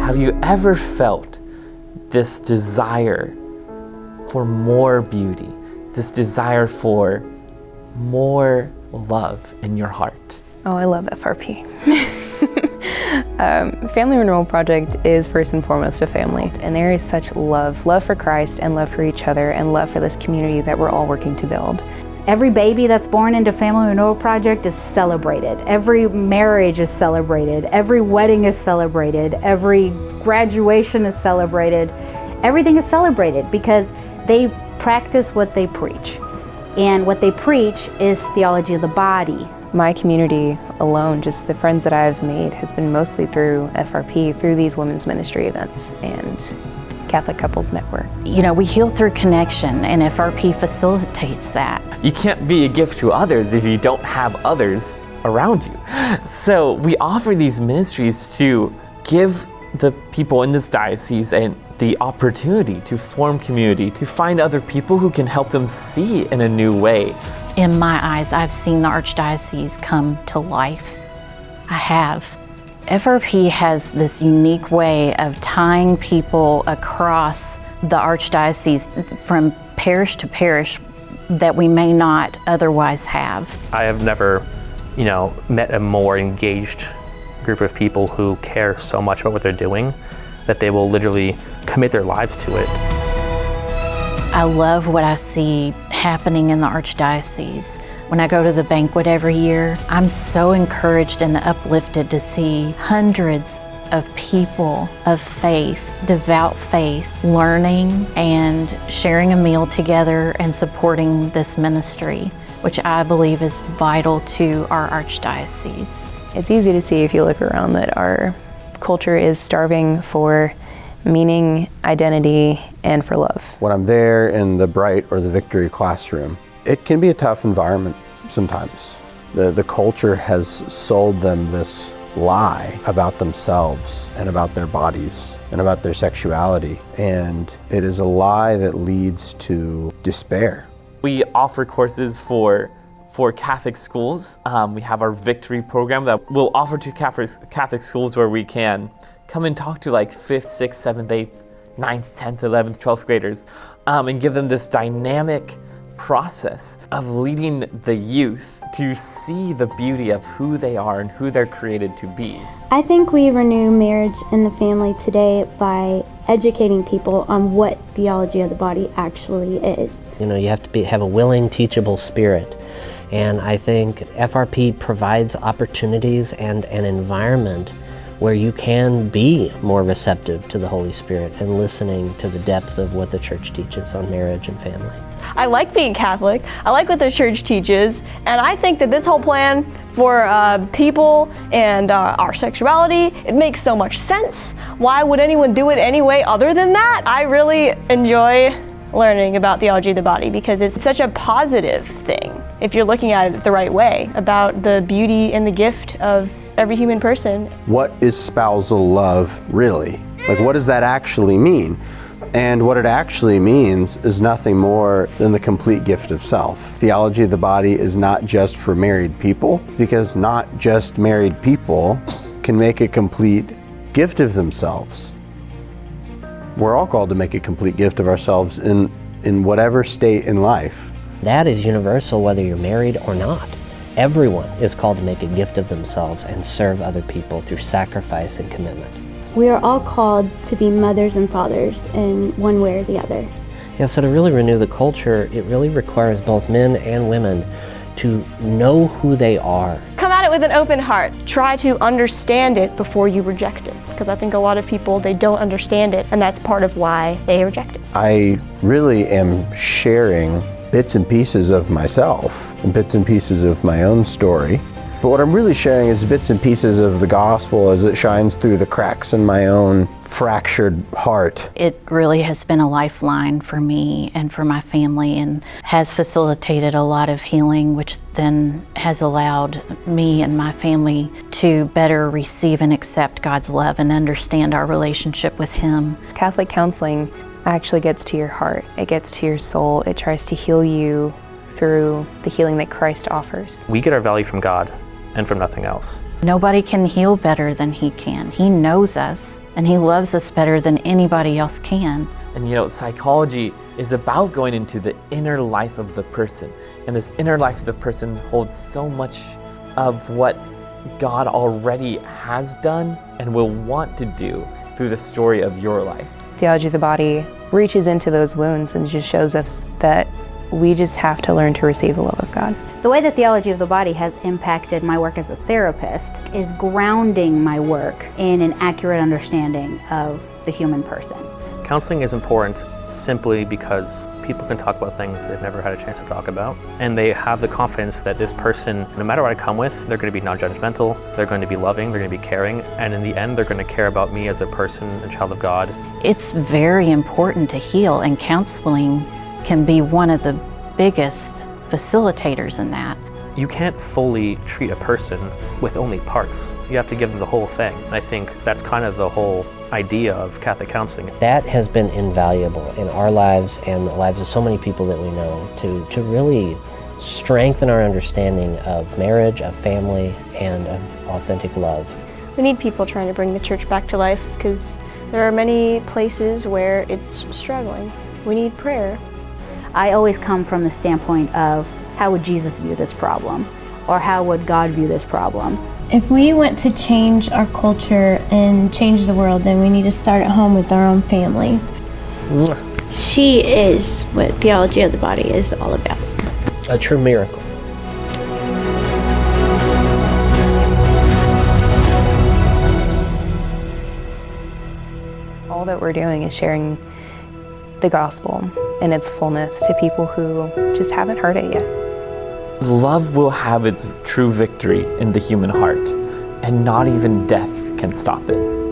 Have you ever felt this desire for more beauty, this desire for more love in your heart? Oh, I love FRP. Family Renewal Project is first and foremost a family, and there is such love for Christ and love for each other and love for this community that we're all working to build. Every baby that's born into Family Renewal Project is celebrated. Every marriage is celebrated. Every wedding is celebrated. Every graduation is celebrated. Everything is celebrated because they practice what they preach. And what they preach is theology of the body. My community alone, just the friends that I've made, has been mostly through FRP, through these women's ministry events and Catholic Couples Network. You know, we heal through connection, and FRP facilitates that. You can't be a gift to others if you don't have others around you. So we offer these ministries to give the people in this diocese the opportunity to form community, to find other people who can help them see in a new way. In my eyes, I've seen the Archdiocese come to life. I have. FRP has this unique way of tying people across the Archdiocese from parish to parish that we may not otherwise have. I have never, met a more engaged group of people who care so much about what they're doing that they will literally commit their lives to it. I love what I see happening in the Archdiocese. When I go to the banquet every year, I'm so encouraged and uplifted to see hundreds of people of faith, devout faith, learning and sharing a meal together and supporting this ministry, which I believe is vital to our Archdiocese. It's easy to see if you look around that our culture is starving for meaning, identity, and for love. When I'm there in the Bright or the Victory classroom, it can be a tough environment sometimes. The culture has sold them this lie about themselves and about their bodies and about their sexuality, and it is a lie that leads to despair. We offer courses for Catholic schools. We have our Victory program that we'll offer to Catholic schools where we can come and talk to like 5th, 6th, 7th, 8th, 9th, 10th, 11th, 12th graders and give them this dynamic process of leading the youth to see the beauty of who they are and who they're created to be. I think we renew marriage in the family today by educating people on what theology of the body actually is. You have to have a willing, teachable spirit. And I think FRP provides opportunities and an environment where you can be more receptive to the Holy Spirit and listening to the depth of what the Church teaches on marriage and family. I like being Catholic. I like what the Church teaches, and I think that this whole plan for people and our sexuality, it makes so much sense. Why would anyone do it anyway other than that? I really enjoy learning about theology of the body because it's such a positive thing if you're looking at it the right way, about the beauty and the gift of every human person. What is spousal love really? Like, what does that actually mean? And what it actually means is nothing more than the complete gift of self. Theology of the body is not just for married people, because not just married people can make a complete gift of themselves. We're all called to make a complete gift of ourselves in whatever state in life. That is universal whether you're married or not. Everyone is called to make a gift of themselves and serve other people through sacrifice and commitment. We are all called to be mothers and fathers in one way or the other. Yeah, so to really renew the culture, it really requires both men and women to know who they are. Come at it with an open heart. Try to understand it before you reject it, because I think a lot of people, they don't understand it, and that's part of why they reject it. I really am sharing bits and pieces of myself and bits and pieces of my own story. But what I'm really sharing is bits and pieces of the gospel as it shines through the cracks in my own fractured heart. It really has been a lifeline for me and for my family, and has facilitated a lot of healing, which then has allowed me and my family to better receive and accept God's love and understand our relationship with Him. Catholic counseling actually gets to your heart. It gets to your soul. It tries to heal you through the healing that Christ offers. We get our value from God and from nothing else. Nobody can heal better than He can. He knows us, and He loves us better than anybody else can. And you know, psychology is about going into the inner life of the person. And this inner life of the person holds so much of what God already has done and will want to do through the story of your life. Theology of the Body reaches into those wounds and just shows us that we just have to learn to receive the love of God. The way that Theology of the Body has impacted my work as a therapist is grounding my work in an accurate understanding of the human person. Counseling is important simply because people can talk about things they've never had a chance to talk about, and they have the confidence that this person, no matter what I come with, they're going to be non-judgmental, they're going to be loving, they're going to be caring, and in the end, they're going to care about me as a person, a child of God. It's very important to heal, and counseling can be one of the biggest facilitators in that. You can't fully treat a person with only parts. You have to give them the whole thing. And I think that's kind of the whole idea of Catholic counseling. That has been invaluable in our lives and the lives of so many people that we know to really strengthen our understanding of marriage, of family, and of authentic love. We need people trying to bring the church back to life because there are many places where it's struggling. We need prayer. I always come from the standpoint of how would Jesus view this problem? Or how would God view this problem? If we want to change our culture and change the world, then we need to start at home with our own families. She is what Theology of the Body is all about. A true miracle. All that we're doing is sharing the gospel in its fullness to people who just haven't heard it yet. Love will have its true victory in the human heart, and not even death can stop it.